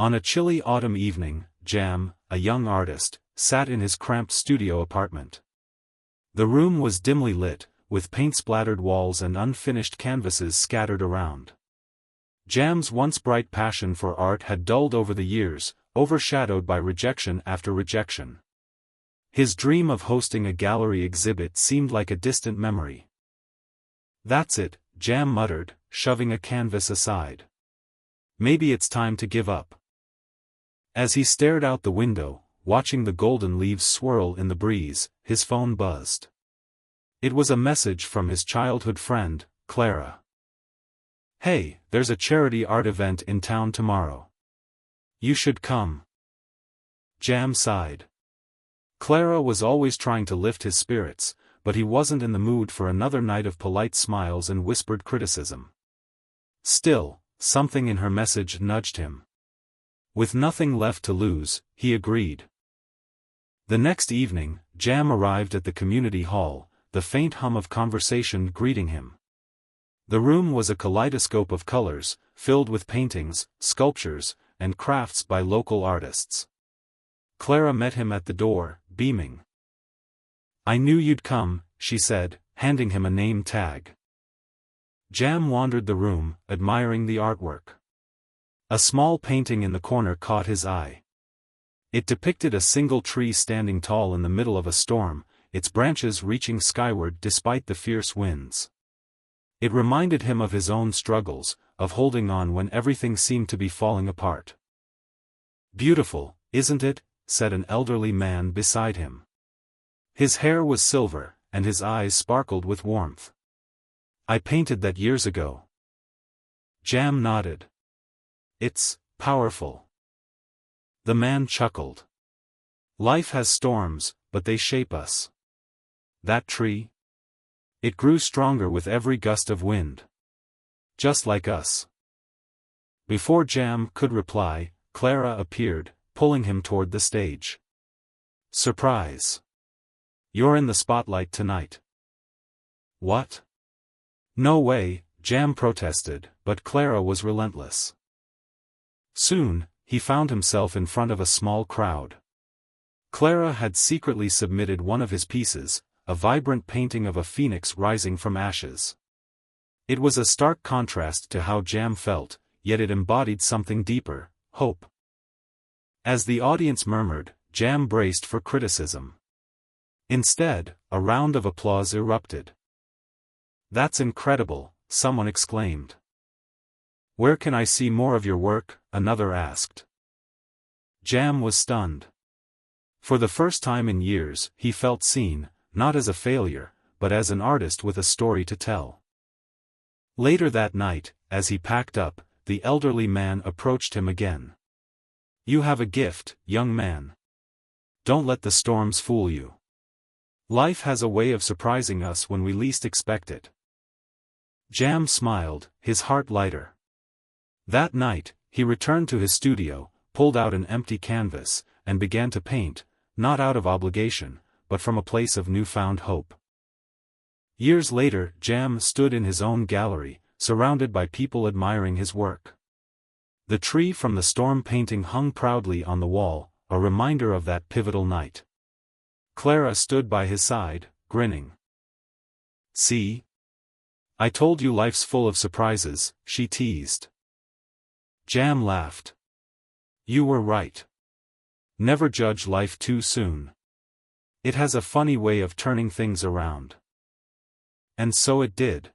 On a chilly autumn evening, Jam, a young artist, sat in his cramped studio apartment. The room was dimly lit, with paint-splattered walls and unfinished canvases scattered around. Jam's once bright passion for art had dulled over the years, overshadowed by rejection after rejection. His dream of hosting a gallery exhibit seemed like a distant memory. "That's it," Jam muttered, shoving a canvas aside. "Maybe it's time to give up." As he stared out the window, watching the golden leaves swirl in the breeze, his phone buzzed. It was a message from his childhood friend, Clara. "Hey, there's a charity art event in town tomorrow. You should come." Jam sighed. Clara was always trying to lift his spirits, but he wasn't in the mood for another night of polite smiles and whispered criticism. Still, something in her message nudged him. With nothing left to lose, he agreed. The next evening, Jam arrived at the community hall, the faint hum of conversation greeting him. The room was a kaleidoscope of colors, filled with paintings, sculptures, and crafts by local artists. Clara met him at the door, beaming. "I knew you'd come," she said, handing him a name tag. Jam wandered the room, admiring the artwork. A small painting in the corner caught his eye. It depicted a single tree standing tall in the middle of a storm, its branches reaching skyward despite the fierce winds. It reminded him of his own struggles, of holding on when everything seemed to be falling apart. "Beautiful, isn't it?" said an elderly man beside him. His hair was silver, and his eyes sparkled with warmth. "I painted that years ago." Jam nodded. "It's powerful." The man chuckled. "Life has storms, but they shape us. That tree? It grew stronger with every gust of wind. Just like us." Before Jam could reply, Clara appeared, pulling him toward the stage. "Surprise! You're in the spotlight tonight." "What? No way," Jam protested, but Clara was relentless. Soon, he found himself in front of a small crowd. Clara had secretly submitted one of his pieces, a vibrant painting of a phoenix rising from ashes. It was a stark contrast to how Jam felt, yet it embodied something deeper, hope. As the audience murmured, Jam braced for criticism. Instead, a round of applause erupted. "That's incredible," someone exclaimed. "Where can I see more of your work?" another asked. Jam was stunned. For the first time in years, he felt seen, not as a failure, but as an artist with a story to tell. Later that night, as he packed up, the elderly man approached him again. "You have a gift, young man. Don't let the storms fool you. Life has a way of surprising us when we least expect it." Jam smiled, his heart lighter. That night, he returned to his studio, pulled out an empty canvas, and began to paint, not out of obligation, but from a place of newfound hope. Years later, Jam stood in his own gallery, surrounded by people admiring his work. The tree from the storm painting hung proudly on the wall, a reminder of that pivotal night. Clara stood by his side, grinning. "See? I told you life's full of surprises," she teased. Jam laughed. "You were right. Never judge life too soon. It has a funny way of turning things around." And so it did.